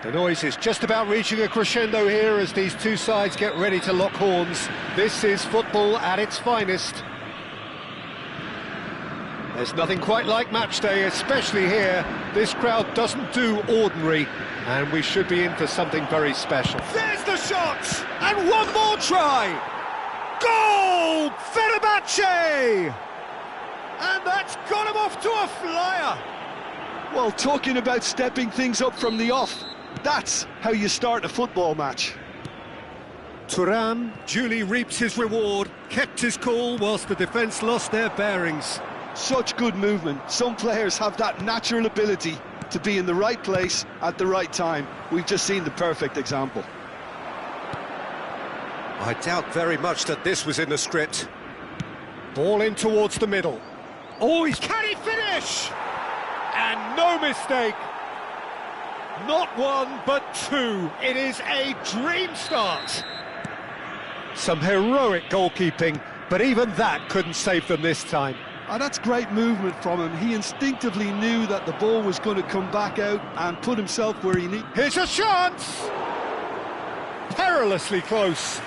The noise is just about reaching a crescendo here as these two sides get ready to lock horns. This is football at its finest. There's nothing quite like match day, especially here. This crowd doesn't do ordinary, and we should be in for something very special. There's the shot! And one more try! Goal! Fenerbahce! And that's got him off to a flyer! Well, talking about stepping things up from the off, that's how you start a football match. Thuram duly reaps his reward, kept his cool whilst the defence lost their bearings. Such good movement. Some players have that natural ability to be in the right place at the right time. We've just seen the perfect example. I doubt very much that this was in the script. Ball in towards the middle. Oh, can he finish? And no mistake. Not one, but two. It is a dream start. Some heroic goalkeeping, but even that couldn't save them this time. Oh, that's great movement from him. He instinctively knew that the ball was going to come back out and put himself where he needs. Here's a chance! Perilously close.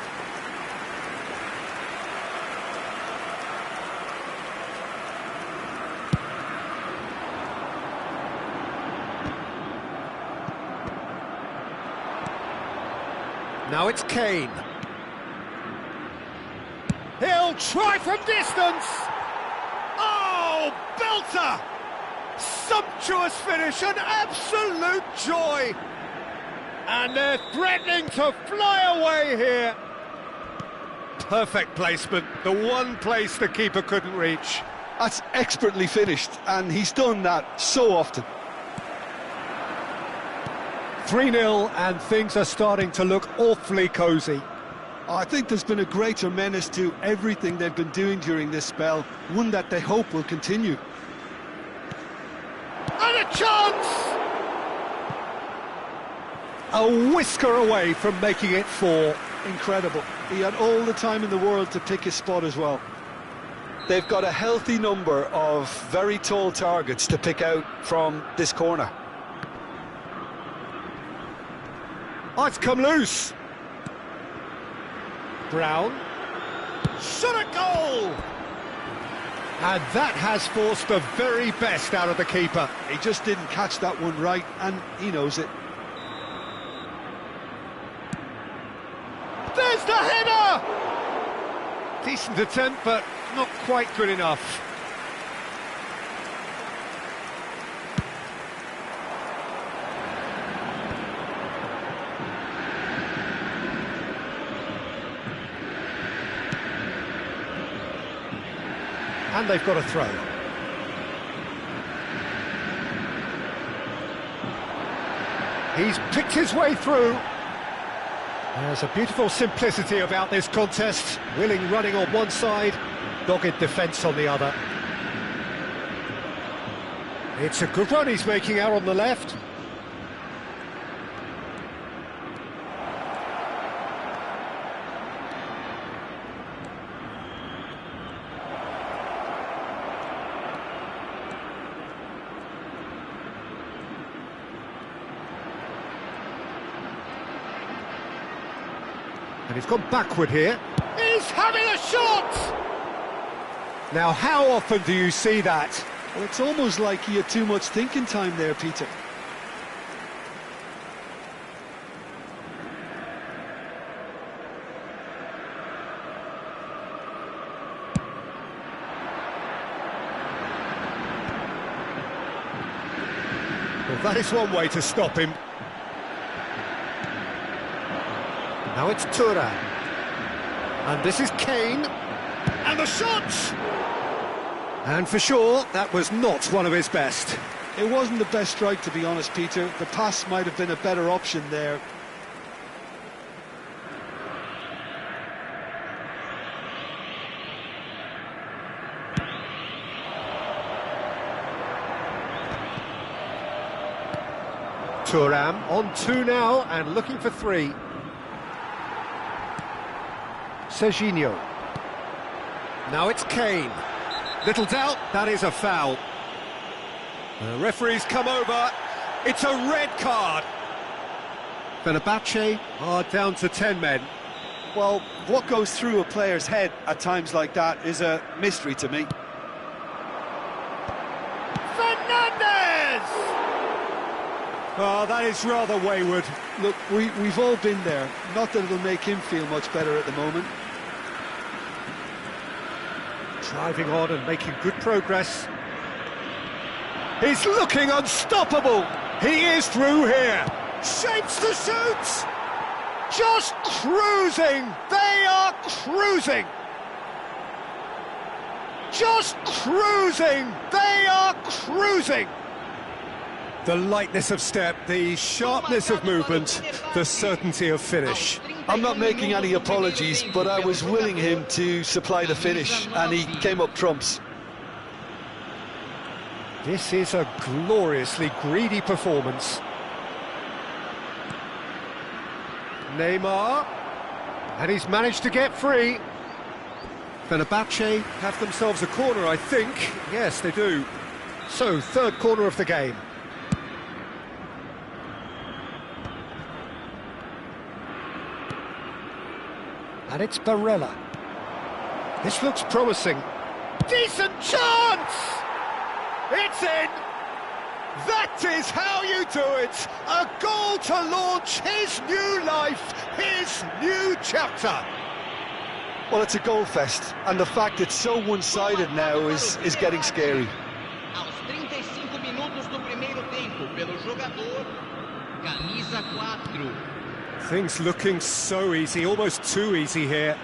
Now it's Kane. He'll try from distance. Oh, belter! Sumptuous finish, an absolute joy. And they're threatening to fly away here. Perfect placement, the one place the keeper couldn't reach. That's expertly finished, and he's done that so often. 3-0, and things are starting to look awfully cosy. I think there's been a greater menace to everything they've been doing during this spell, one that they hope will continue. And a chance! A whisker away from making it 4. Incredible. He had all the time in the world to pick his spot as well. They've got a healthy number of very tall targets to pick out from this corner. Oh, it's come loose. Brown. Shot a goal! And that has forced the very best out of the keeper. He just didn't catch that one right, and he knows it. There's the header! Decent attempt, but not quite good enough. And they've got a throw. He's picked his way through. There's a beautiful simplicity about this contest. Willing running on one side, dogged defence on the other. It's a good run he's making out on the left. And he's gone backward here. He's having a shot! Now, how often do you see that? Well, it's almost like he had too much thinking time there, Peter. Well, that is one way to stop him. Now it's Tura. And this is Kane. And the shot! And for sure, that was not one of his best. It wasn't the best strike, to be honest, Peter. The pass might have been a better option there. Thuram on 2 now and looking for 3. Serginho. Now it's Kane. Little doubt, that is a foul. The referee's come over. It's a red card. Fenerbahce are down to 10 men. Well, what goes through a player's head at times like that is a mystery to me. Fernandes! Oh, that is rather wayward. Look, we've all been there. Not that it'll make him feel much better at the moment. Driving on and making good progress. He's looking unstoppable. He is through here. Shapes to shoot. Just cruising. They are cruising. Just cruising. They are cruising. The lightness of step, the sharpness of movement, the certainty of finish. I'm not making any apologies, but I was willing him to supply the finish, and he came up trumps. This is a gloriously greedy performance. Neymar, and he's managed to get free. Fenerbahce have themselves a corner, I think. Yes, they do. So, third corner of the game. And it's Barella. This looks promising. Decent chance! It's in! That is how you do it! A goal to launch his new life, his new chapter! Well, it's a goal fest, and the fact it's so one-sided now is getting scary. Aos 35 minutos do primeiro tempo, pelo jogador, camisa 4. Things looking so easy, almost too easy here.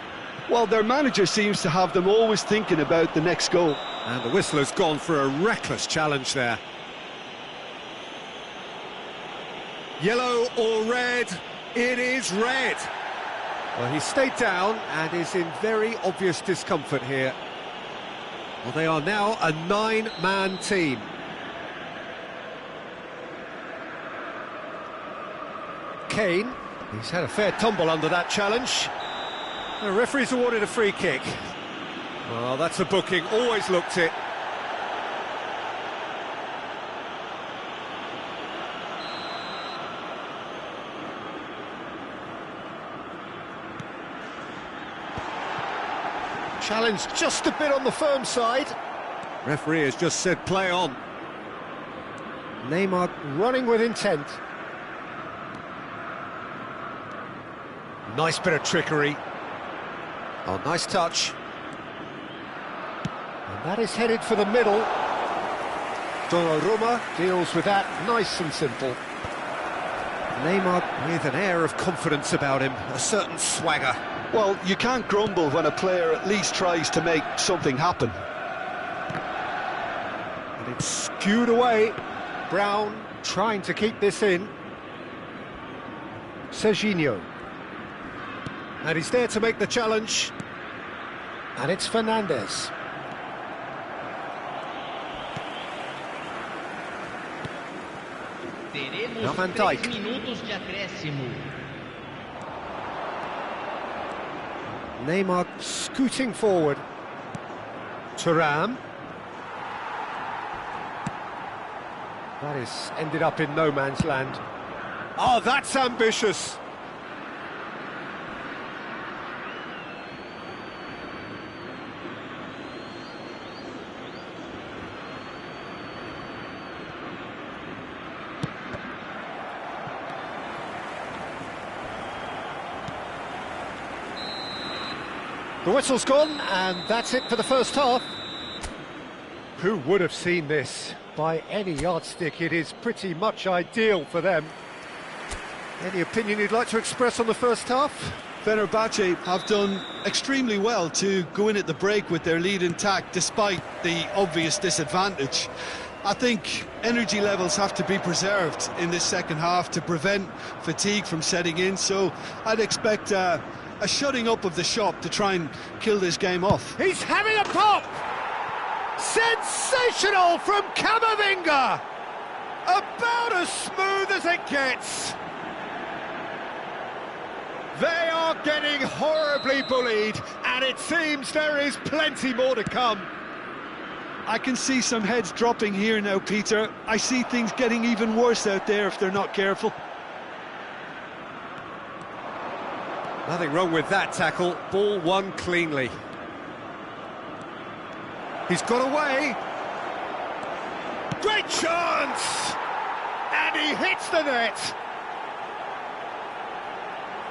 Well, their manager seems to have them always thinking about the next goal. And the whistler's gone for a reckless challenge there. Yellow or red? It is red. Well, he stayed down and is in very obvious discomfort here. Well, they are now a 9-man team. Kane, he's had a fair tumble under that challenge. The referee's awarded a free kick. Well, that's a booking, always looked it. Challenge just a bit on the firm side. Referee has just said play on. Neymar running with intent. Nice bit of trickery. Oh, nice touch. And that is headed for the middle. Donnarumma deals with that nice and simple. Neymar with an air of confidence about him, a certain swagger. Well, you can't grumble when a player at least tries to make something happen. And it's skewed away. Brown trying to keep this in. Serginho. And he's there to make the challenge. And it's Fernandes. Teremos Van 3 Dijk. minutos de acréscimo. Neymar scooting forward. Thuram. That is ended up in no man's land. Oh, that's ambitious. The whistle's gone, and that's it for the first half. Who would have seen this? By any yardstick, it is pretty much ideal for them. Any opinion you'd like to express on the first half? Fenerbahce have done extremely well to go in at the break with their lead intact, despite the obvious disadvantage. I think energy levels have to be preserved in this second half to prevent fatigue from setting in, so I'd expect a shutting up of the shop to try and kill this game off. He's having a pop! Sensational from Camavinga! About as smooth as it gets. They are getting horribly bullied, and it seems there is plenty more to come. I can see some heads dropping here now, Peter. I see things getting even worse out there if they're not careful. Nothing wrong with that tackle. Ball won cleanly. He's got away. Great chance! And he hits the net.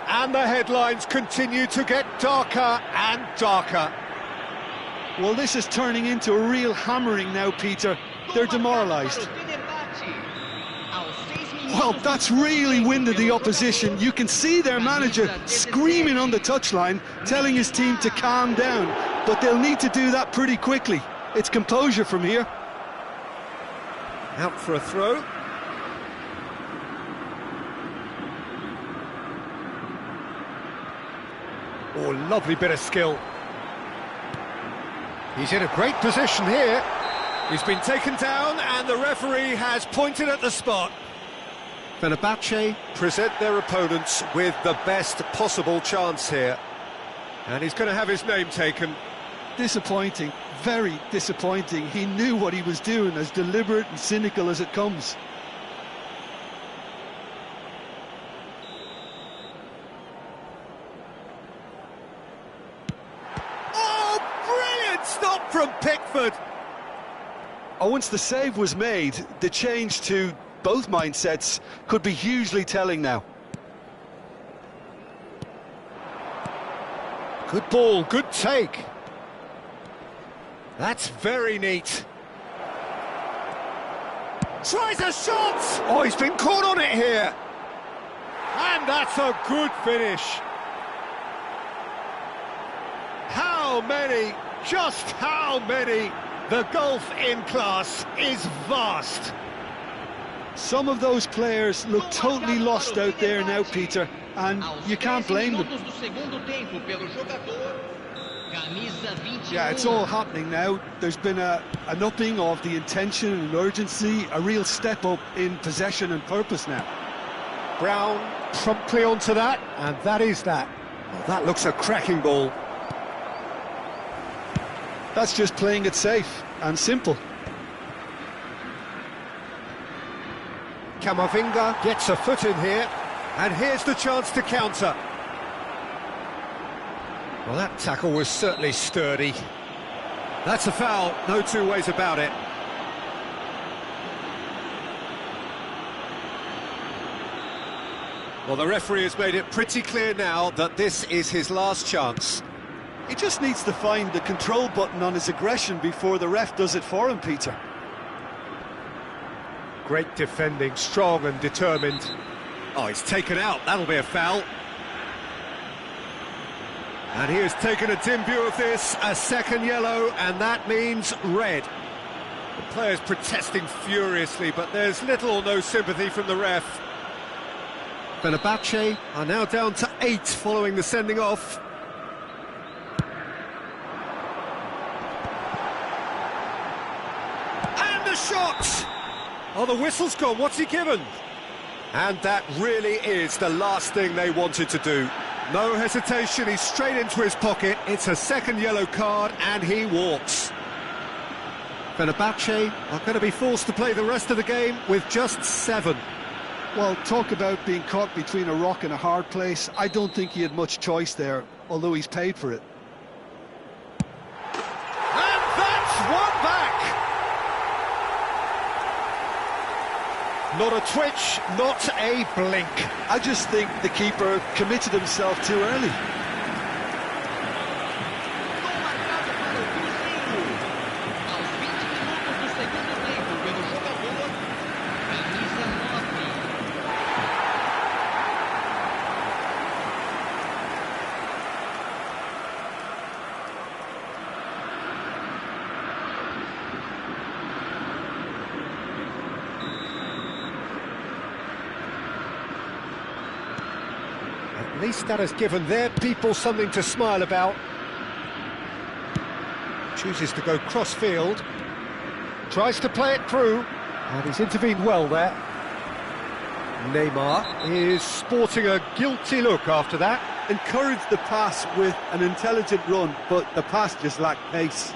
And the headlines continue to get darker and darker. Well, this is turning into a real hammering now, Peter. They're demoralised. Well, that's really winded the opposition. You can see their manager screaming on the touchline, telling his team to calm down. But they'll need to do that pretty quickly. It's composure from here. Out for a throw. Oh, lovely bit of skill. He's in a great position here. He's been taken down and the referee has pointed at the spot. Fenerbahce present their opponents with the best possible chance here. And he's going to have his name taken. Disappointing, very disappointing. He knew what he was doing, as deliberate and cynical as it comes. Oh, brilliant stop from Pickford. Oh, once the save was made, the change to both mindsets could be hugely telling now. Good ball, good take. That's very neat. Tries a shot! Oh, he's been caught on it here. And that's a good finish. How many, just how many? The gulf in class is vast. Some of those players look totally lost out there now, Peter, and you can't blame them. Yeah, it's all happening now. There's been an upping of the intention and urgency, a real step up in possession and purpose now. Brown promptly onto that, and that is that. Well, that looks a cracking ball. That's just playing it safe and simple. Camavinga gets a foot in here, and here's the chance to counter. Well, that tackle was certainly sturdy. That's a foul, no two ways about it. Well, the referee has made it pretty clear now that this is his last chance. He just needs to find the control button on his aggression before the ref does it for him, Peter. Great defending, strong and determined. Oh, he's taken out, that'll be a foul. And he has taken a dim view of this, a second yellow, and that means red. The player's protesting furiously, but there's little or no sympathy from the ref. Fenerbahce are now down to 8 following the sending off. And the shot! Oh, the whistle's gone, what's he given? And that really is the last thing they wanted to do. No hesitation, he's straight into his pocket. It's a second yellow card and he walks. Fenerbahce are going to be forced to play the rest of the game with just 7. Well, talk about being caught between a rock and a hard place. I don't think he had much choice there, although he's paid for it. And that's one back! Not a twitch, not a blink. I just think the keeper committed himself too early. At least that has given their people something to smile about. Chooses to go cross-field. Tries to play it through. And he's intervened well there. Neymar is sporting a guilty look after that. Encouraged the pass with an intelligent run, but the pass just lacked pace.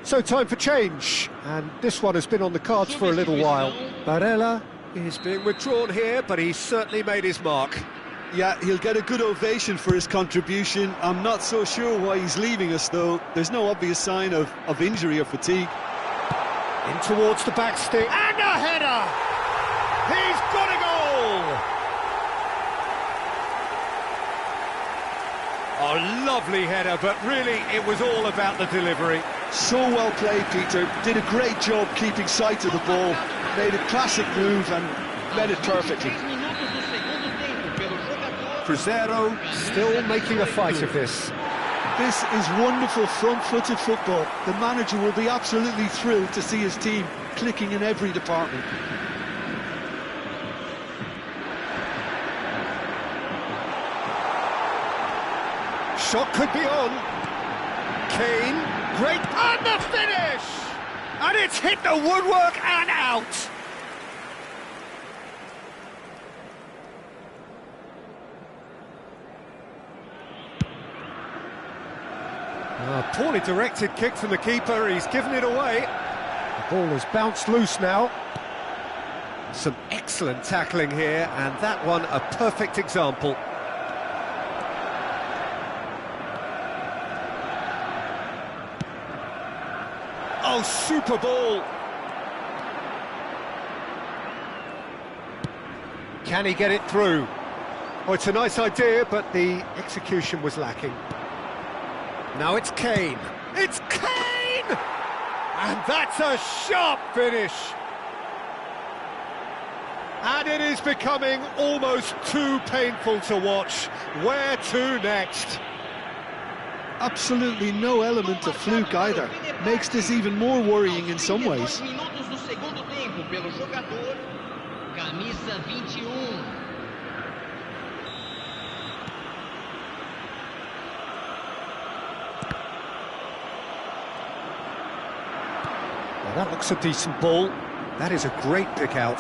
So time for change, and this one has been on the cards for a little while. Barella is being withdrawn here, but he's certainly made his mark. Yeah, he'll get a good ovation for his contribution. I'm not so sure why he's leaving us, though. There's no obvious sign of injury or fatigue. In towards the back stick. And a header! He's got a goal! A lovely header, but really it was all about the delivery. So well played, Peter. Did a great job keeping sight of the ball. Made a classic move and read it perfectly. Cruzeiro still making a fight of this. This is wonderful front-footed football. The manager will be absolutely thrilled to see his team clicking in every department. Shot could be on. Kane, great, And the finish! And it's hit the woodwork and out! poorly directed kick from the keeper, he's given it away. The ball has bounced loose now. Some excellent tackling here, and that one a perfect example. Oh, super ball! Can he get it through? Oh, it's a nice idea, but the execution was lacking. Now it's Kane. It's Kane! And that's a sharp finish! And it is becoming almost too painful to watch. Where to next? Absolutely no element of fluke either. Makes this even more worrying in some ways. Camisa 21. Well, that looks a decent ball. That is a great pick out.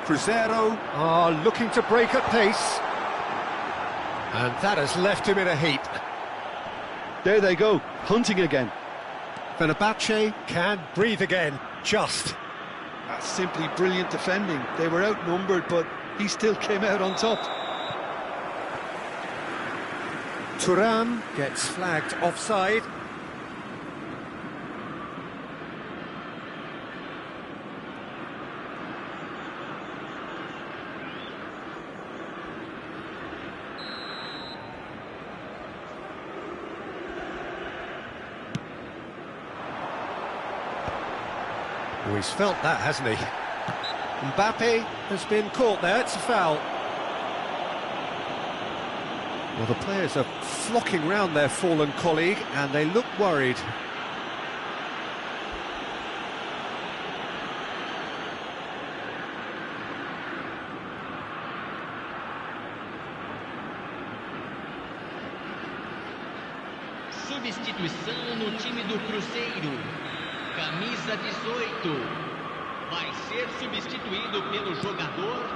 Cruzeiro are looking to break at pace. And that has left him in a heap. There they go, hunting again. Fenerbahce can breathe again, just. That's simply brilliant defending. They were outnumbered, but he still came out on top. Thuram gets flagged offside. he's felt that, hasn't he? Mbappe has been caught there, it's a foul. Well, the players are flocking round their fallen colleague, and they look worried. Substituição no time do Cruzeiro. Camisa 18. Vai ser substituído pelo jogador.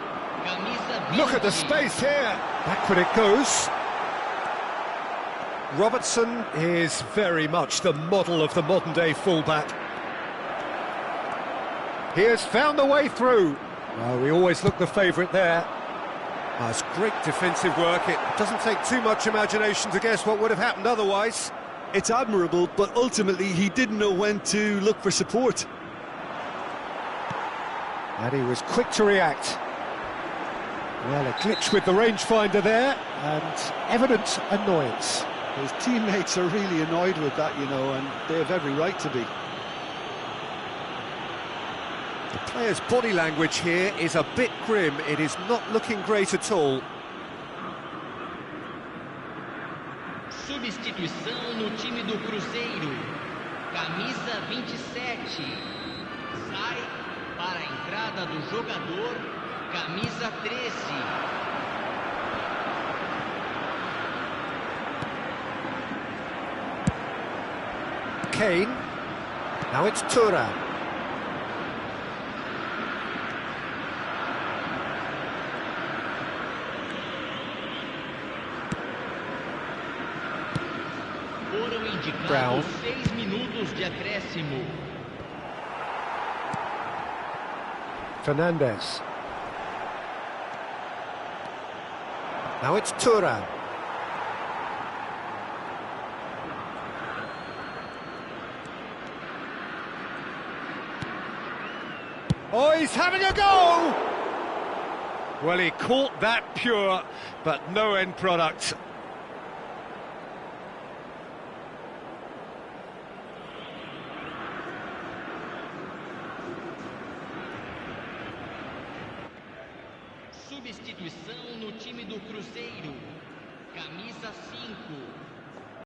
Camisa 20. Look at the space here. Backward it goes. Robertson is very much the model of the modern-day fullback. He has found the way through. Well, we always look the favourite there. It's great defensive work. It doesn't take too much imagination to guess what would have happened otherwise. It's admirable, but ultimately he didn't know when to look for support. And he was quick to react. Well, a glitch with the rangefinder there, and evident annoyance. His teammates are really annoyed with that, you know, and they have every right to be. The player's body language here is a bit grim. It is not looking great at all. Substituição no time do Cruzeiro. Camisa 27. Sai para a entrada do jogador. Camisa 13. Kane. Now it's Tura. Foram Brown. indicados 6 minutos de acréscimo. Fernandes. Now it's Tura. Oh, he's having a go! Well, he caught that pure, but no end product. Substituição no time do Cruzeiro. Camisa 5.